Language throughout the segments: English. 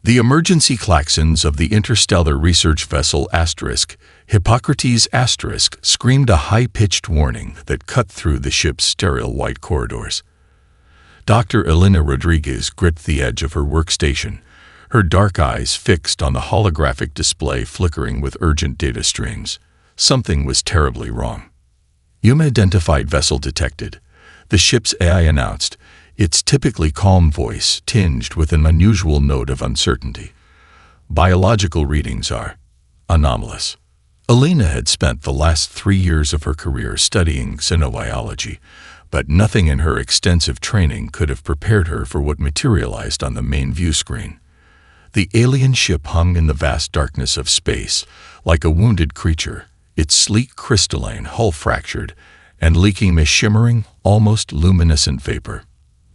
The emergency klaxons of the interstellar research vessel Hippocrates screamed a high-pitched warning that cut through the ship's sterile white corridors. Dr. Elena Rodriguez gripped the edge of her workstation, her dark eyes fixed on the holographic display flickering with urgent data streams. Something was terribly wrong. Human-identified vessel detected, the ship's AI announced, its typically calm voice tinged with an unusual note of uncertainty. Biological readings are anomalous. Elena had spent the last 3 years of her career studying xenobiology, but nothing in her extensive training could have prepared her for what materialized on the main view screen. The alien ship hung in the vast darkness of space, like a wounded creature, its sleek crystalline hull fractured and leaking a shimmering, almost luminescent vapor.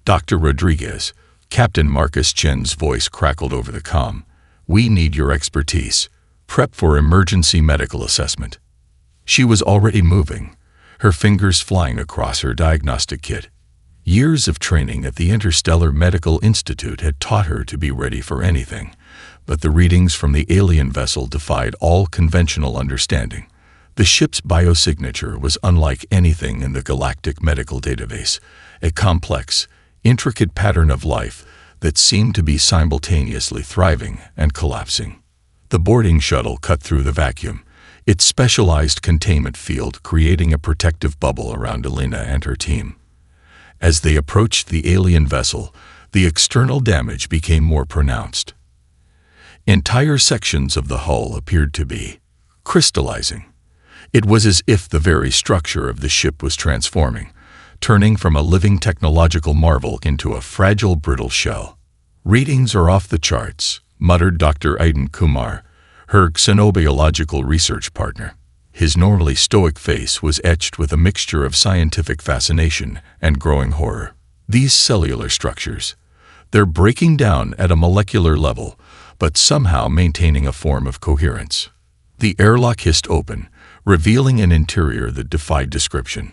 Dr. Rodriguez, Captain Marcus Chen's voice crackled over the comm. "We need your expertise. Prep for emergency medical assessment." She was already moving, her fingers flying across her diagnostic kit. Years of training at the Interstellar Medical Institute had taught her to be ready for anything, but the readings from the alien vessel defied all conventional understanding. The ship's biosignature was unlike anything in the Galactic medical database, a complex, intricate pattern of life that seemed to be simultaneously thriving and collapsing. The boarding shuttle cut through the vacuum, its specialized containment field creating a protective bubble around Elena and her team. As they approached the alien vessel, the external damage became more pronounced. Entire sections of the hull appeared to be crystallizing. It was as if the very structure of the ship was transforming, turning from a living technological marvel into a fragile, brittle shell. "Readings are off the charts," muttered Dr. Aiden Kumar, her xenobiological research partner. His normally stoic face was etched with a mixture of scientific fascination and growing horror. "These cellular structures, they're breaking down at a molecular level, but somehow maintaining a form of coherence." The airlock hissed open, revealing an interior that defied description.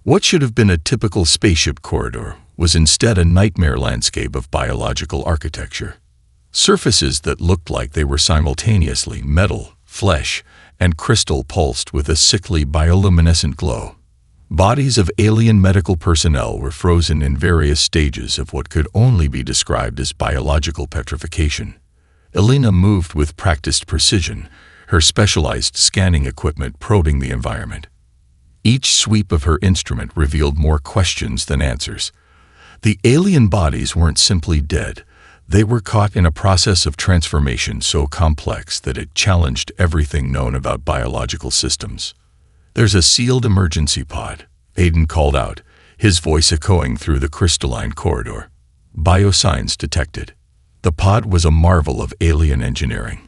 What should have been a typical spaceship corridor was instead a nightmare landscape of biological architecture. Surfaces that looked like they were simultaneously metal, flesh, and crystal pulsed with a sickly bioluminescent glow. Bodies of alien medical personnel were frozen in various stages of what could only be described as biological petrification. Elena moved with practiced precision, her specialized scanning equipment probing the environment. Each sweep of her instrument revealed more questions than answers. The alien bodies weren't simply dead. They were caught in a process of transformation so complex that it challenged everything known about biological systems. "There's a sealed emergency pod," Aiden called out, his voice echoing through the crystalline corridor. Biosigns detected. The pod was a marvel of alien engineering,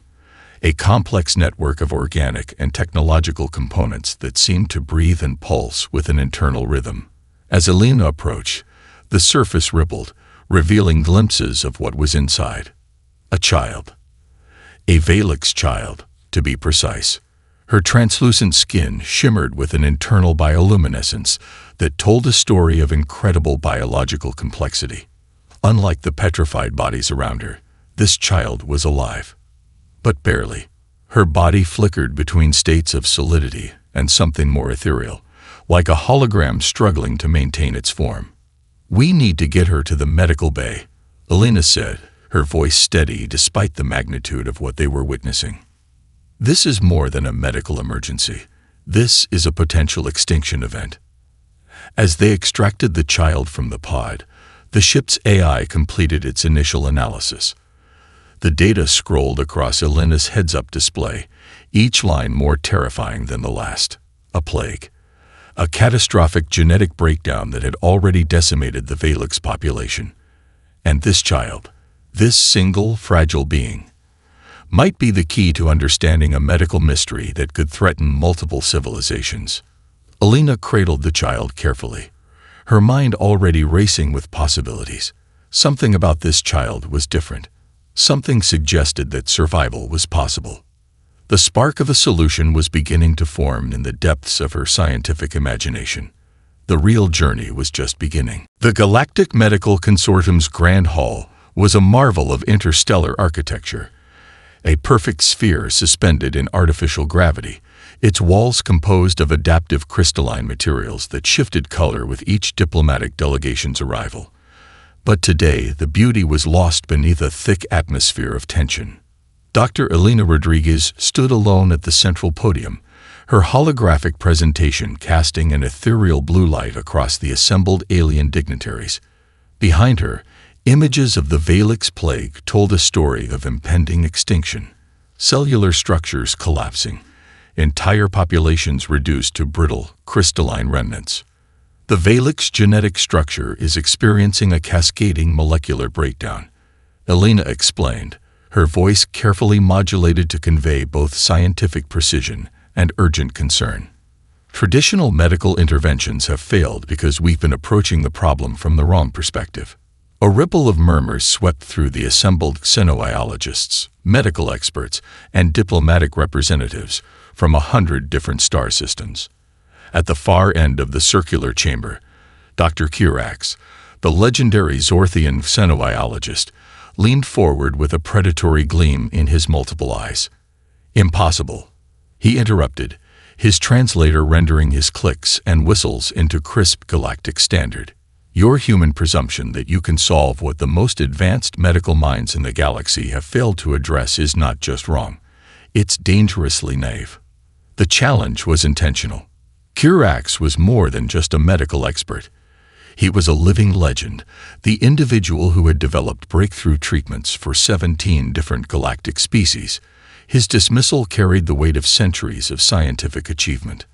a complex network of organic and technological components that seemed to breathe and pulse with an internal rhythm. As Elena approached, the surface rippled, revealing glimpses of what was inside. A child. A Valix child, to be precise. Her translucent skin shimmered with an internal bioluminescence that told a story of incredible biological complexity. Unlike the petrified bodies around her, this child was alive. But barely. Her body flickered between states of solidity and something more ethereal, like a hologram struggling to maintain its form. "We need to get her to the medical bay," Elena said, her voice steady despite the magnitude of what they were witnessing. "This is more than a medical emergency. This is a potential extinction event." As they extracted the child from the pod, the ship's AI completed its initial analysis. The data scrolled across Elena's heads-up display, each line more terrifying than the last. A plague. A catastrophic genetic breakdown that had already decimated the Valix population. And this child, this single, fragile being, might be the key to understanding a medical mystery that could threaten multiple civilizations. Elena cradled the child carefully, her mind already racing with possibilities. Something about this child was different. Something suggested that survival was possible. The spark of a solution was beginning to form in the depths of her scientific imagination. The real journey was just beginning. The Galactic Medical Consortium's Grand Hall was a marvel of interstellar architecture. A perfect sphere suspended in artificial gravity, its walls composed of adaptive crystalline materials that shifted color with each diplomatic delegation's arrival. But today, the beauty was lost beneath a thick atmosphere of tension. Dr. Elena Rodriguez stood alone at the central podium, her holographic presentation casting an ethereal blue light across the assembled alien dignitaries. Behind her, images of the Valix plague told a story of impending extinction. Cellular structures collapsing, entire populations reduced to brittle, crystalline remnants. The Valix genetic structure is experiencing a cascading molecular breakdown, Elena explained, her voice carefully modulated to convey both scientific precision and urgent concern. Traditional medical interventions have failed because we've been approaching the problem from the wrong perspective. A ripple of murmurs swept through the assembled xenobiologists, medical experts, and diplomatic representatives from 100 different star systems. At the far end of the circular chamber, Dr. Kirax, the legendary Zorthian xenobiologist, leaned forward with a predatory gleam in his multiple eyes. "Impossible," he interrupted, his translator rendering his clicks and whistles into crisp galactic standard. "Your human presumption that you can solve what the most advanced medical minds in the galaxy have failed to address is not just wrong. It's dangerously naive." The challenge was intentional. Kirax was more than just a medical expert. He was a living legend, the individual who had developed breakthrough treatments for 17 different galactic species. His dismissal carried the weight of centuries of scientific achievement.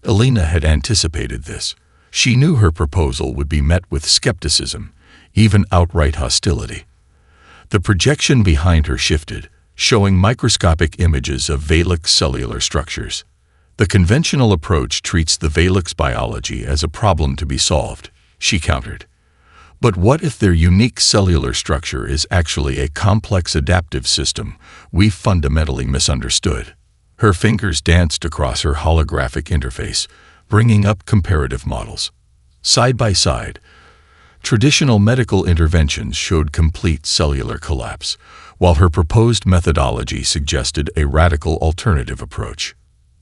Elena had anticipated this. She knew her proposal would be met with skepticism, even outright hostility. The projection behind her shifted, showing microscopic images of Valix cellular structures. The conventional approach treats the Valix biology as a problem to be solved, she countered. But what if their unique cellular structure is actually a complex adaptive system we've fundamentally misunderstood? Her fingers danced across her holographic interface, bringing up comparative models. Side by side, traditional medical interventions showed complete cellular collapse, while her proposed methodology suggested a radical alternative approach.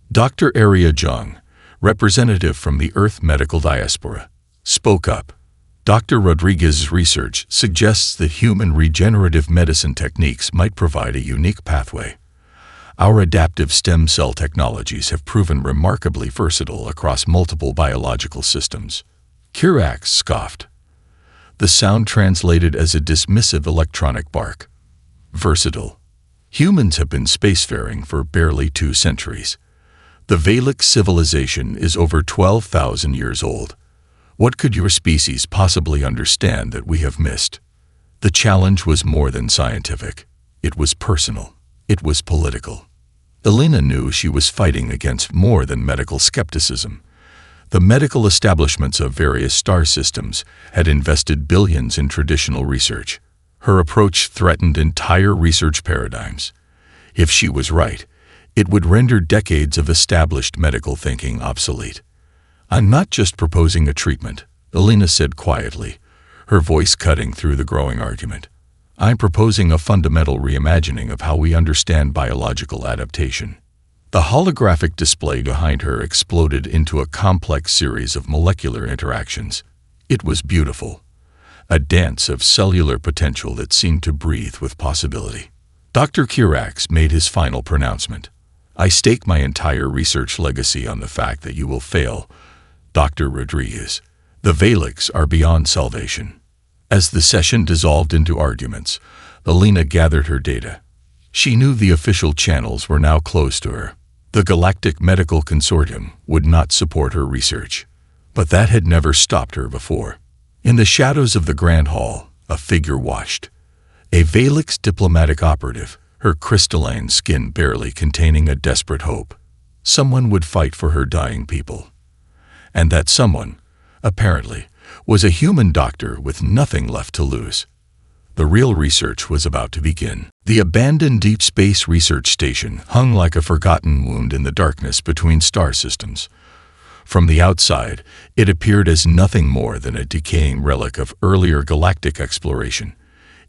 Dr. Arya Jung, representative from the Earth medical diaspora, spoke up. Dr. Rodriguez's research suggests that human regenerative medicine techniques might provide a unique pathway. Our adaptive stem cell technologies have proven remarkably versatile across multiple biological systems. Kirax scoffed. The sound translated as a dismissive electronic bark. Versatile. Humans have been spacefaring for barely 2 centuries. The Valix civilization is over 12,000 years old. What could your species possibly understand that we have missed? The challenge was more than scientific. It was personal. It was political. Elena knew she was fighting against more than medical skepticism. The medical establishments of various star systems had invested billions in traditional research. Her approach threatened entire research paradigms. If she was right, it would render decades of established medical thinking obsolete. "I'm not just proposing a treatment," Elena said quietly, her voice cutting through the growing argument. "I'm proposing a fundamental reimagining of how we understand biological adaptation." The holographic display behind her exploded into a complex series of molecular interactions. It was beautiful, a dance of cellular potential that seemed to breathe with possibility. Dr. Kirax made his final pronouncement. "I stake my entire research legacy on the fact that you will fail, Dr. Rodriguez. The Valix are beyond salvation." As the session dissolved into arguments, Elena gathered her data. She knew the official channels were now closed to her. The Galactic Medical Consortium would not support her research. But that had never stopped her before. In the shadows of the Grand Hall, a figure watched. A Valix diplomatic operative, her crystalline skin barely containing a desperate hope. Someone would fight for her dying people. And that someone, apparently, was a human doctor with nothing left to lose. The real research was about to begin. The abandoned Deep Space Research Station hung like a forgotten wound in the darkness between star systems. From the outside, it appeared as nothing more than a decaying relic of earlier galactic exploration,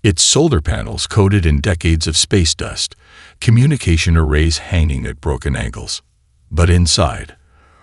its solar panels coated in decades of space dust, communication arrays hanging at broken angles. But inside,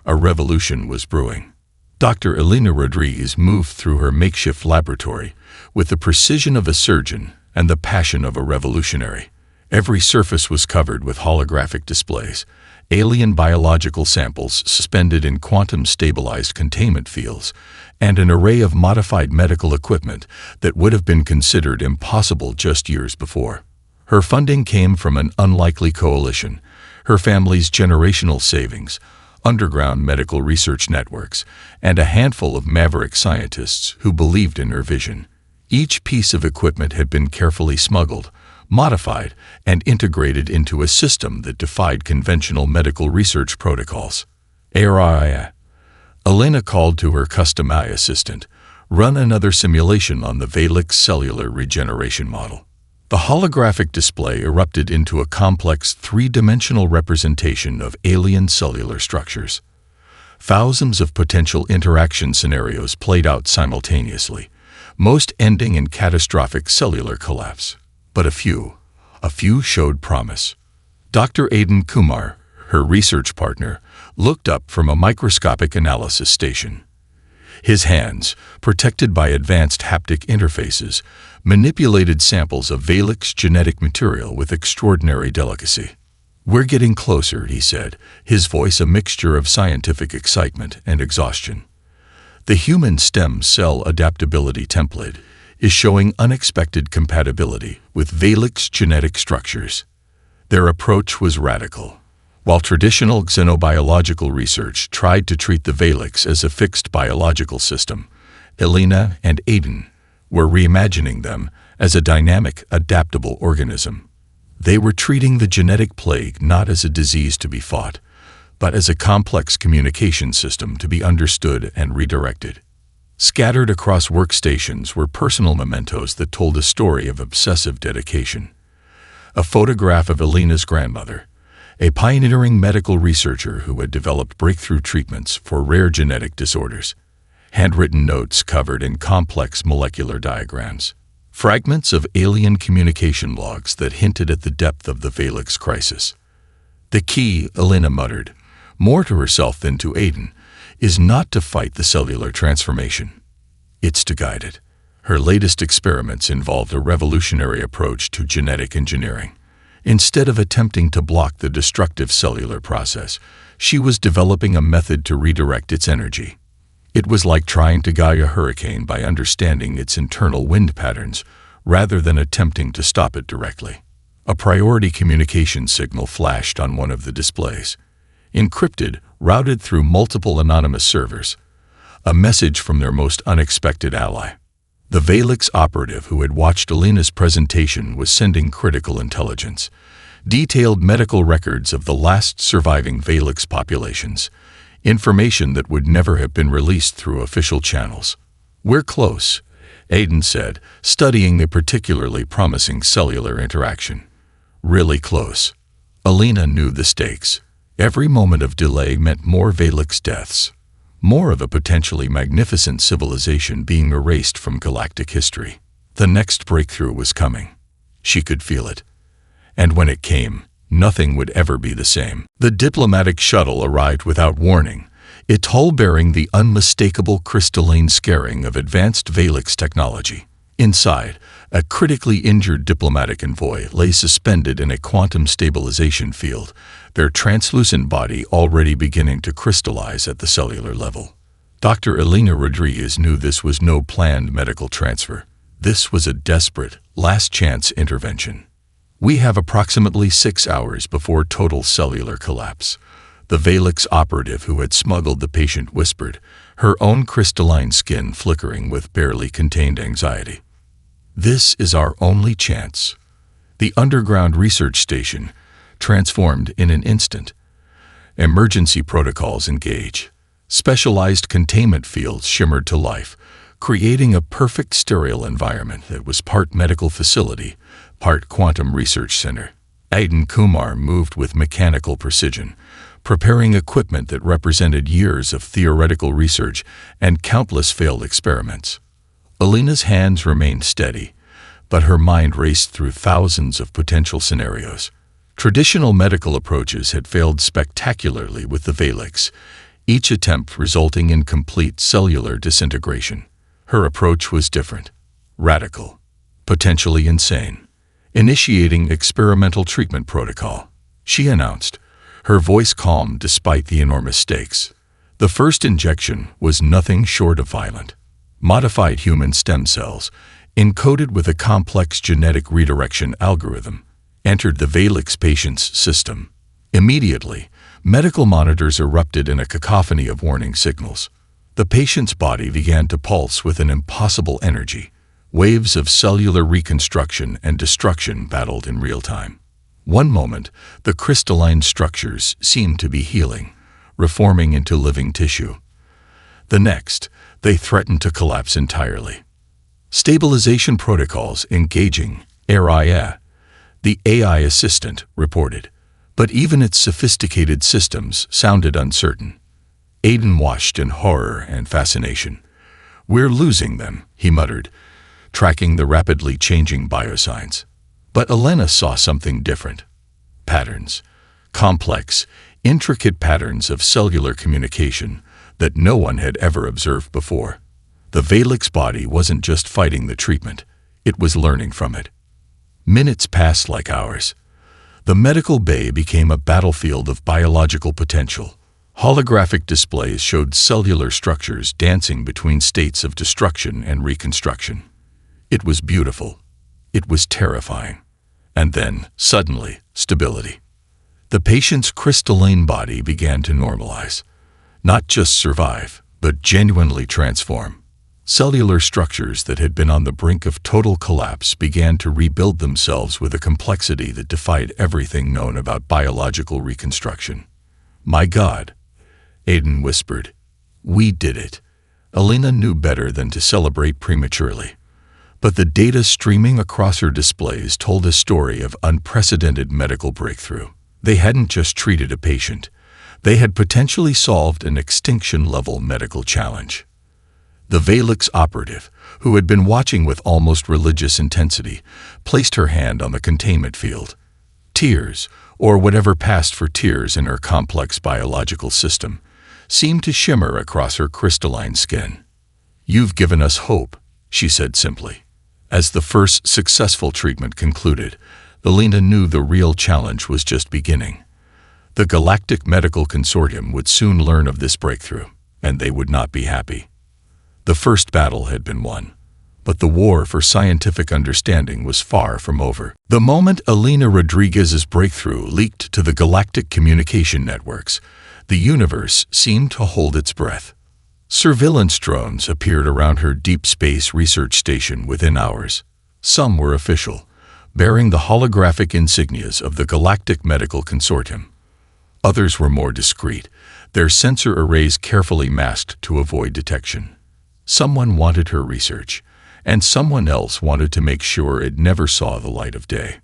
a revolution was brewing. Dr. Elena Rodriguez moved through her makeshift laboratory with the precision of a surgeon and the passion of a revolutionary. Every surface was covered with holographic displays, alien biological samples suspended in quantum-stabilized containment fields, and an array of modified medical equipment that would have been considered impossible just years before. Her funding came from an unlikely coalition, her family's generational savings, underground medical research networks, and a handful of maverick scientists who believed in her vision. Each piece of equipment had been carefully smuggled, modified, and integrated into a system that defied conventional medical research protocols. Elena called to her custom AI assistant, "Run another simulation on the Valix cellular regeneration model." The holographic display erupted into a complex three-dimensional representation of alien cellular structures. Thousands of potential interaction scenarios played out simultaneously, most ending in catastrophic cellular collapse. But a few showed promise. Dr. Aiden Kumar, her research partner, looked up from a microscopic analysis station. His hands, protected by advanced haptic interfaces, manipulated samples of Valix genetic material with extraordinary delicacy. "We're getting closer," he said, his voice a mixture of scientific excitement and exhaustion. "The human stem cell adaptability template is showing unexpected compatibility with Valix genetic structures." Their approach was radical. While traditional xenobiological research tried to treat the Valix as a fixed biological system, Elena and Aiden were reimagining them as a dynamic, adaptable organism. They were treating the genetic plague not as a disease to be fought, but as a complex communication system to be understood and redirected. Scattered across workstations were personal mementos that told a story of obsessive dedication. A photograph of Elena's grandmother, a pioneering medical researcher who had developed breakthrough treatments for rare genetic disorders. Handwritten notes covered in complex molecular diagrams. Fragments of alien communication logs that hinted at the depth of the Valix crisis. "The key," Elena muttered, more to herself than to Aiden, "is not to fight the cellular transformation. It's to guide it." Her latest experiments involved a revolutionary approach to genetic engineering. Instead of attempting to block the destructive cellular process, she was developing a method to redirect its energy. It was like trying to guide a hurricane by understanding its internal wind patterns, rather than attempting to stop it directly. A priority communication signal flashed on one of the displays. Encrypted, routed through multiple anonymous servers. A message from their most unexpected ally. The Valix operative who had watched Elena's presentation was sending critical intelligence, detailed medical records of the last surviving Valix populations, information that would never have been released through official channels. "We're close," Aiden said, studying the particularly promising cellular interaction. "Really close." Elena knew the stakes. Every moment of delay meant more Valix deaths. More of a potentially magnificent civilization being erased from galactic history. The next breakthrough was coming. She could feel it. And when it came, nothing would ever be the same. The diplomatic shuttle arrived without warning, its hull bearing the unmistakable crystalline scaring of advanced Valix technology. Inside, a critically injured diplomatic envoy lay suspended in a quantum stabilization field, their translucent body already beginning to crystallize at the cellular level. Dr. Elena Rodriguez knew this was no planned medical transfer. This was a desperate, last-chance intervention. "We have approximately 6 hours before total cellular collapse," the Valix operative who had smuggled the patient whispered, her own crystalline skin flickering with barely contained anxiety. "This is our only chance." The underground research station transformed in an instant. Emergency protocols engage. Specialized containment fields shimmered to life, creating a perfect sterile environment that was part medical facility, part quantum research center. Aiden Kumar moved with mechanical precision, preparing equipment that represented years of theoretical research and countless failed experiments. Elena's hands remained steady, but her mind raced through thousands of potential scenarios. Traditional medical approaches had failed spectacularly with the Valix, each attempt resulting in complete cellular disintegration. Her approach was different, radical, potentially insane. Initiating experimental treatment protocol, she announced, her voice calm despite the enormous stakes. The first injection was nothing short of violent. Modified human stem cells, encoded with a complex genetic redirection algorithm, entered the Valix patient's system. Immediately, medical monitors erupted in a cacophony of warning signals. The patient's body began to pulse with an impossible energy. Waves of cellular reconstruction and destruction battled in real time. One moment, the crystalline structures seemed to be healing, reforming into living tissue. The next, they threatened to collapse entirely. Stabilization protocols engaging Araya, the AI assistant, reported, but even its sophisticated systems sounded uncertain. Aiden watched in horror and fascination. "We're losing them," he muttered, tracking the rapidly changing biosigns. But Elena saw something different. Patterns. Complex, intricate patterns of cellular communication that no one had ever observed before. The Valix body wasn't just fighting the treatment, it was learning from it. Minutes passed like hours. The medical bay became a battlefield of biological potential. Holographic displays showed cellular structures dancing between states of destruction and reconstruction. It was beautiful. It was terrifying. And then, suddenly, stability. The patient's crystalline body began to normalize. Not just survive, but genuinely transform. Cellular structures that had been on the brink of total collapse began to rebuild themselves with a complexity that defied everything known about biological reconstruction. "My God," Aiden whispered. "We did it." Elena knew better than to celebrate prematurely. But the data streaming across her displays told a story of unprecedented medical breakthrough. They hadn't just treated a patient. They had potentially solved an extinction-level medical challenge. The Valix operative, who had been watching with almost religious intensity, placed her hand on the containment field. Tears, or whatever passed for tears in her complex biological system, seemed to shimmer across her crystalline skin. "You've given us hope," she said simply. As the first successful treatment concluded, Elena knew the real challenge was just beginning. The Galactic Medical Consortium would soon learn of this breakthrough, and they would not be happy. The first battle had been won, but the war for scientific understanding was far from over. The moment Elena Rodriguez's breakthrough leaked to the galactic communication networks, the universe seemed to hold its breath. Surveillance drones appeared around her deep space research station within hours. Some were official, bearing the holographic insignias of the Galactic Medical Consortium. Others were more discreet, their sensor arrays carefully masked to avoid detection. Someone wanted her research, and someone else wanted to make sure it never saw the light of day.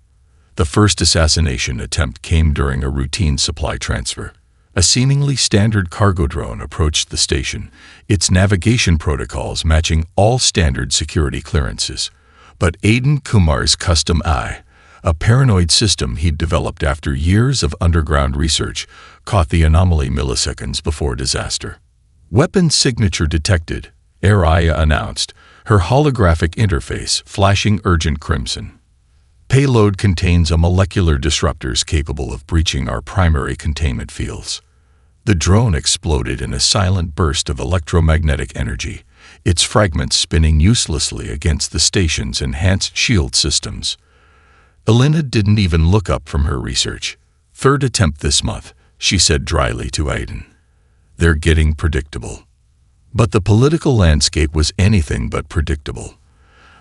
The first assassination attempt came during a routine supply transfer. A seemingly standard cargo drone approached the station, its navigation protocols matching all standard security clearances. But Aiden Kumar's custom eye, a paranoid system he'd developed after years of underground research, caught the anomaly milliseconds before disaster. "Weapon signature detected," Araya announced, her holographic interface flashing urgent crimson. "Payload contains a molecular disruptors capable of breaching our primary containment fields." The drone exploded in a silent burst of electromagnetic energy, its fragments spinning uselessly against the station's enhanced shield systems. Elena didn't even look up from her research. "Third attempt this month," she said dryly to Aiden. "They're getting predictable." But the political landscape was anything but predictable.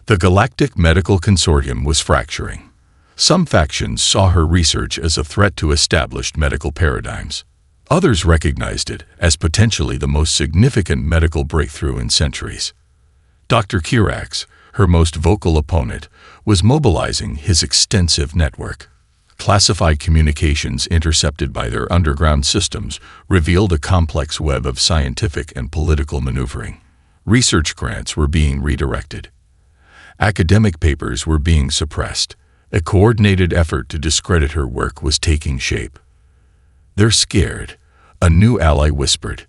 The Galactic Medical Consortium was fracturing. Some factions saw her research as a threat to established medical paradigms. Others recognized it as potentially the most significant medical breakthrough in centuries. Dr. Kirax, her most vocal opponent, was mobilizing his extensive network. Classified communications intercepted by their underground systems revealed a complex web of scientific and political maneuvering. Research grants were being redirected. Academic papers were being suppressed. A coordinated effort to discredit her work was taking shape. "They're scared," a new ally whispered.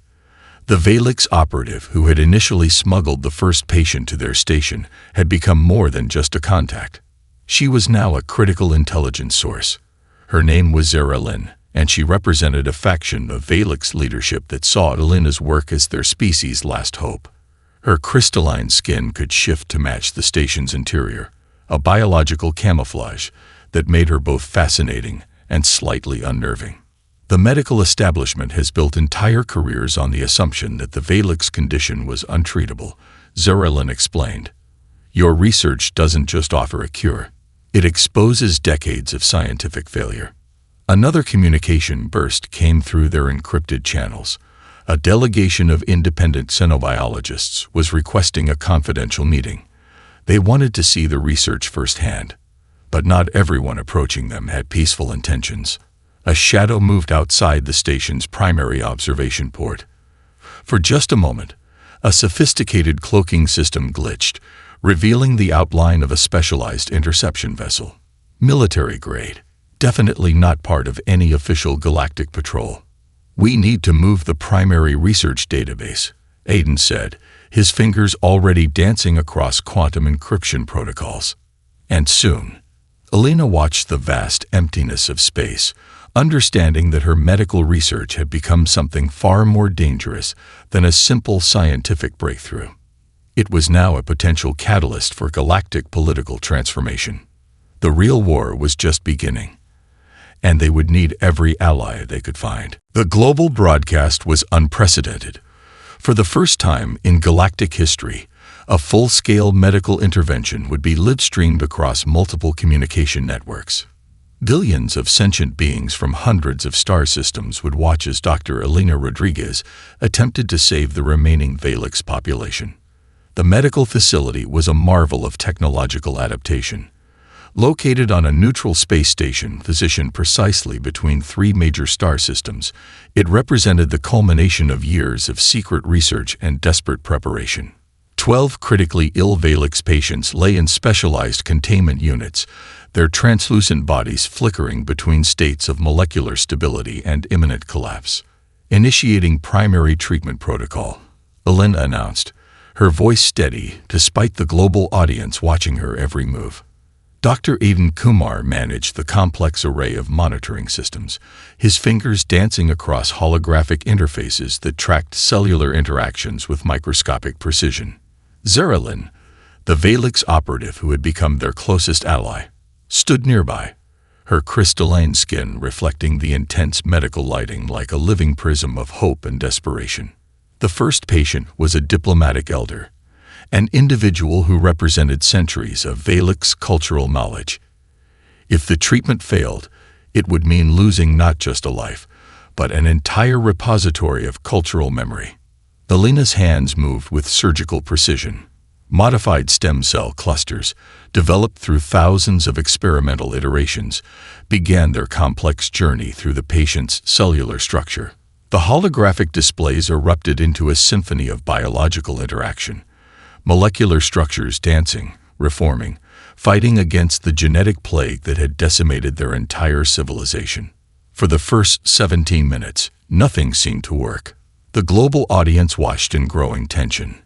The Valix operative who had initially smuggled the first patient to their station had become more than just a contact. She was now a critical intelligence source. Her name was Zara Lynn, and she represented a faction of Valix leadership that saw Elena's work as their species' last hope. Her crystalline skin could shift to match the station's interior, a biological camouflage that made her both fascinating and slightly unnerving. The medical establishment has built entire careers on the assumption that the Valix condition was untreatable, Zara Lynn explained. Your research doesn't just offer a cure. It exposes decades of scientific failure. Another communication burst came through their encrypted channels. A delegation of independent xenobiologists was requesting a confidential meeting. They wanted to see the research firsthand, but not everyone approaching them had peaceful intentions. A shadow moved outside the station's primary observation port. For just a moment, a sophisticated cloaking system glitched, revealing the outline of a specialized interception vessel. Military grade, definitely not part of any official galactic patrol. "We need to move the primary research database," Aiden said, his fingers already dancing across quantum encryption protocols. And soon, Elena watched the vast emptiness of space, understanding that her medical research had become something far more dangerous than a simple scientific breakthrough. It was now a potential catalyst for galactic political transformation. The real war was just beginning, and they would need every ally they could find. The global broadcast was unprecedented. For the first time in galactic history, a full-scale medical intervention would be live-streamed across multiple communication networks. Billions of sentient beings from hundreds of star systems would watch as Dr. Elena Rodriguez attempted to save the remaining Valix population. The medical facility was a marvel of technological adaptation. Located on a neutral space station positioned precisely between three major star systems, it represented the culmination of years of secret research and desperate preparation. 12 critically ill Valix patients lay in specialized containment units, their translucent bodies flickering between states of molecular stability and imminent collapse. "Initiating primary treatment protocol," Elena announced, her voice steady despite the global audience watching her every move. Dr. Aiden Kumar managed the complex array of monitoring systems, his fingers dancing across holographic interfaces that tracked cellular interactions with microscopic precision. Zara Lynn, the Valix operative who had become their closest ally, stood nearby, her crystalline skin reflecting the intense medical lighting like a living prism of hope and desperation. The first patient was a diplomatic elder, an individual who represented centuries of Valix cultural knowledge. If the treatment failed, it would mean losing not just a life, but an entire repository of cultural memory. Elena's hands moved with surgical precision. Modified stem cell clusters, developed through thousands of experimental iterations, began their complex journey through the patient's cellular structure. The holographic displays erupted into a symphony of biological interaction. Molecular structures dancing, reforming, fighting against the genetic plague that had decimated their entire civilization. For the first 17 minutes, nothing seemed to work. The global audience watched in growing tension.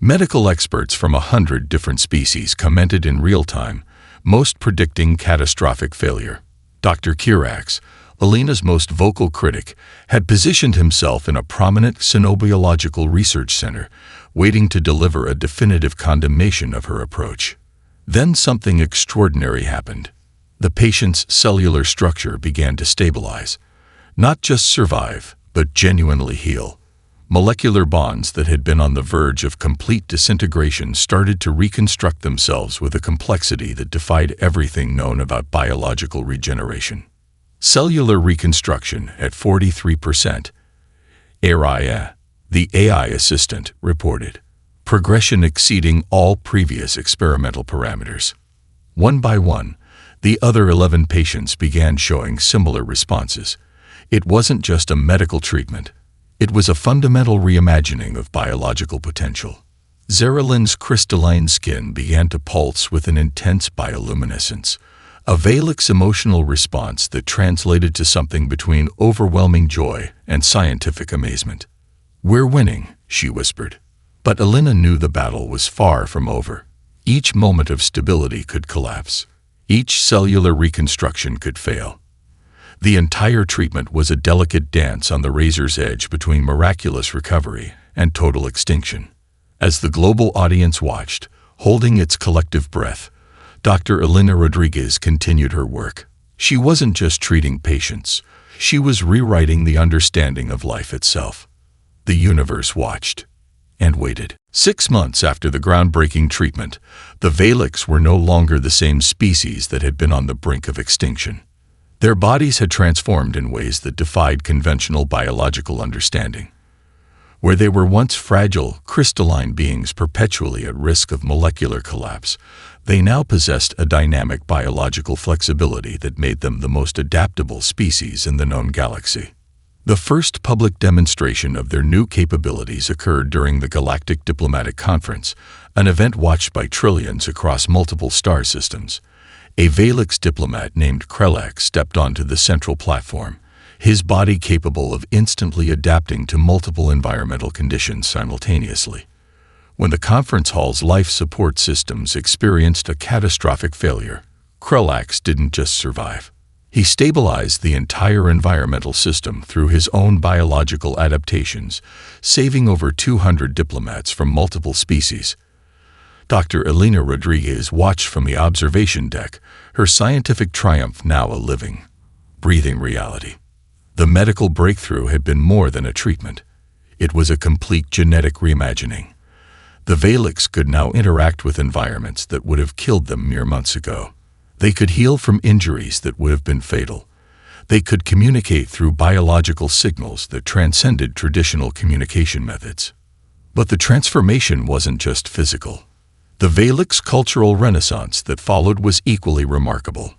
Medical experts from 100 different species commented in real time, most predicting catastrophic failure. Dr. Kirax, Elena's most vocal critic, had positioned himself in a prominent xenobiological research center, waiting to deliver a definitive condemnation of her approach. Then something extraordinary happened. The patient's cellular structure began to stabilize. Not just survive, but genuinely heal. Molecular bonds that had been on the verge of complete disintegration started to reconstruct themselves with a complexity that defied everything known about biological regeneration. Cellular reconstruction at 43%. ARIA, the AI assistant, reported. Progression exceeding all previous experimental parameters. One by one, the other 11 patients began showing similar responses. It wasn't just a medical treatment. It was a fundamental reimagining of biological potential. Zeralin's crystalline skin began to pulse with an intense bioluminescence, a Valek's emotional response that translated to something between overwhelming joy and scientific amazement. "We're winning," she whispered. But Alina knew the battle was far from over. Each moment of stability could collapse. Each cellular reconstruction could fail. The entire treatment was a delicate dance on the razor's edge between miraculous recovery and total extinction. As the global audience watched, holding its collective breath, Dr. Alina Rodriguez continued her work. She wasn't just treating patients. She was rewriting the understanding of life itself. The universe watched and waited. 6 months after the groundbreaking treatment, the Valeks were no longer the same species that had been on the brink of extinction. Their bodies had transformed in ways that defied conventional biological understanding. Where they were once fragile, crystalline beings perpetually at risk of molecular collapse, they now possessed a dynamic biological flexibility that made them the most adaptable species in the known galaxy. The first public demonstration of their new capabilities occurred during the Galactic Diplomatic Conference, an event watched by trillions across multiple star systems. A Valek's diplomat named Krelak stepped onto the central platform, his body capable of instantly adapting to multiple environmental conditions simultaneously. When the conference hall's life support systems experienced a catastrophic failure, Krelak didn't just survive. He stabilized the entire environmental system through his own biological adaptations, saving over 200 diplomats from multiple species. Dr. Alina Rodriguez watched from the observation deck, her scientific triumph now a living, breathing reality. The medical breakthrough had been more than a treatment. It was a complete genetic reimagining. The Valeks could now interact with environments that would have killed them mere months ago. They could heal from injuries that would have been fatal. They could communicate through biological signals that transcended traditional communication methods. But the transformation wasn't just physical. The Valeks' cultural renaissance that followed was equally remarkable.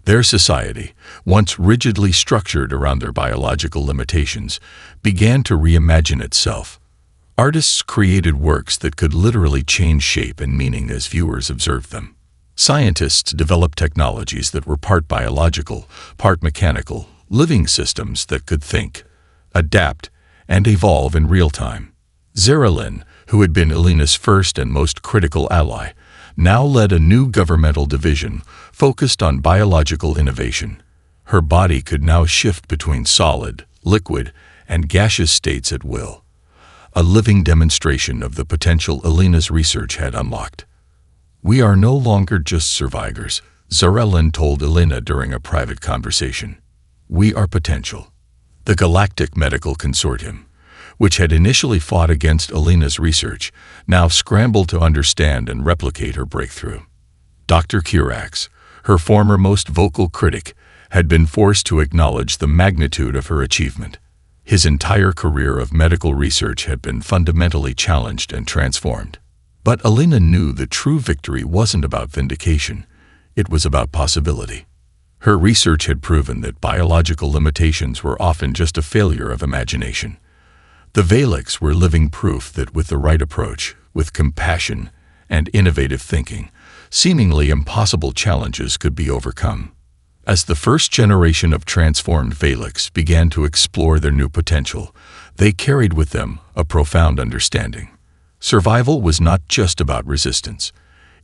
Their society, once rigidly structured around their biological limitations, began to reimagine itself. Artists created works that could literally change shape and meaning as viewers observed them. Scientists developed technologies that were part biological, part mechanical, living systems that could think, adapt, and evolve in real time. Zeralin, who had been Alina's first and most critical ally, now led a new governmental division focused on biological innovation. Her body could now shift between solid, liquid, and gaseous states at will, a living demonstration of the potential Alina's research had unlocked. "We are no longer just survivors," Zeralin told Alina during a private conversation. "We are potential." The Galactic Medical Consortium, which had initially fought against Alina's research, now scrambled to understand and replicate her breakthrough. Dr. Kirax, her former most vocal critic, had been forced to acknowledge the magnitude of her achievement. His entire career of medical research had been fundamentally challenged and transformed. But Alina knew the true victory wasn't about vindication. It was about possibility. Her research had proven that biological limitations were often just a failure of imagination. The Valeks were living proof that with the right approach, with compassion and innovative thinking, seemingly impossible challenges could be overcome. As the first generation of transformed Valeks began to explore their new potential, they carried with them a profound understanding. Survival was not just about resistance.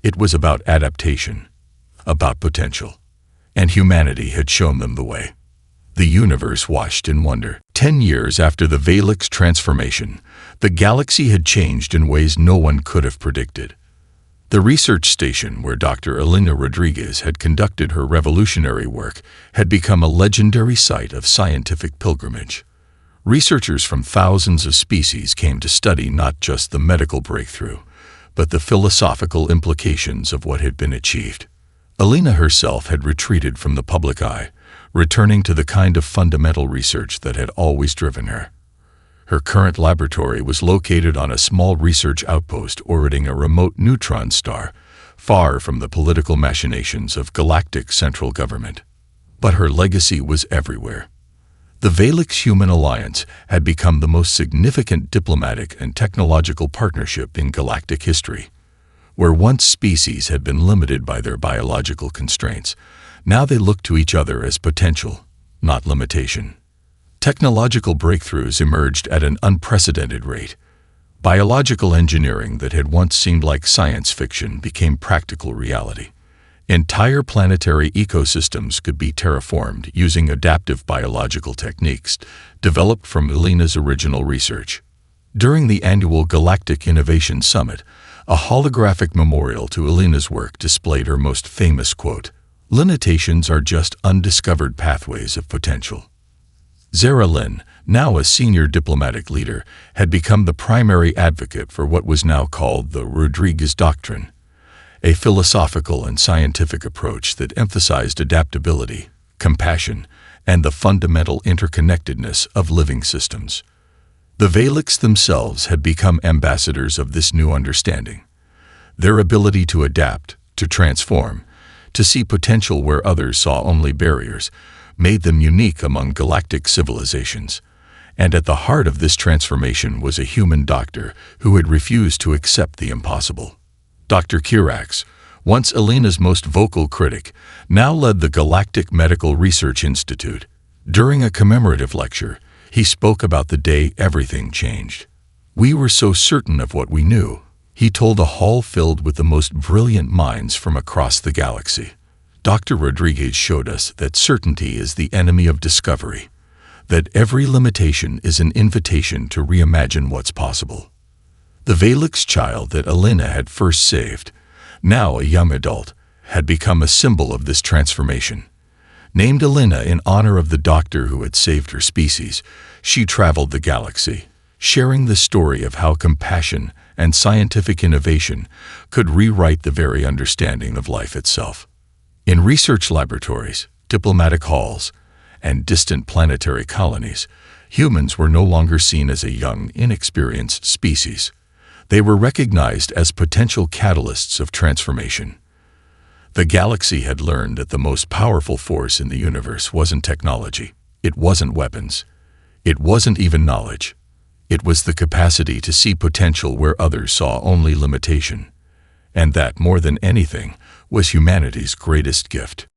It was about adaptation, about potential. And humanity had shown them the way. The universe watched in wonder. 10 years after the Valeks transformation, the galaxy had changed in ways no one could have predicted. The research station where Dr. Alina Rodriguez had conducted her revolutionary work had become a legendary site of scientific pilgrimage. Researchers from thousands of species came to study not just the medical breakthrough, but the philosophical implications of what had been achieved. Alina herself had retreated from the public eye, returning to the kind of fundamental research that had always driven her. Her current laboratory was located on a small research outpost orbiting a remote neutron star, far from the political machinations of galactic central government. But her legacy was everywhere. The Valix-Human alliance had become the most significant diplomatic and technological partnership in galactic history. Where once species had been limited by their biological constraints, now they looked to each other as potential, not limitation. Technological breakthroughs emerged at an unprecedented rate. Biological engineering that had once seemed like science fiction became practical reality. Entire planetary ecosystems could be terraformed using adaptive biological techniques developed from Elena's original research. During the annual Galactic Innovation Summit, a holographic memorial to Elena's work displayed her most famous quote, "Limitations are just undiscovered pathways of potential." Zara Lynn, now a senior diplomatic leader, had become the primary advocate for what was now called the Rodriguez Doctrine, a philosophical and scientific approach that emphasized adaptability, compassion, and the fundamental interconnectedness of living systems. The Valix themselves had become ambassadors of this new understanding. Their ability to adapt, to transform, to see potential where others saw only barriers, made them unique among galactic civilizations. And at the heart of this transformation was a human doctor who had refused to accept the impossible. Dr. Kirax, once Elena's most vocal critic, now led the Galactic Medical Research Institute. During a commemorative lecture, he spoke about the day everything changed. "We were so certain of what we knew," he told a hall filled with the most brilliant minds from across the galaxy. Dr. Rodriguez showed us that certainty is the enemy of discovery, that every limitation is an invitation to reimagine what's possible. The Valix child that Elena had first saved, now a young adult, had become a symbol of this transformation. Named Elena in honor of the doctor who had saved her species, she traveled the galaxy, sharing the story of how compassion and scientific innovation could rewrite the very understanding of life itself. In research laboratories, diplomatic halls, and distant planetary colonies, humans were no longer seen as a young, inexperienced species. They were recognized as potential catalysts of transformation. The galaxy had learned that the most powerful force in the universe wasn't technology, it wasn't weapons, it wasn't even knowledge. It was the capacity to see potential where others saw only limitation. And that, more than anything, was humanity's greatest gift.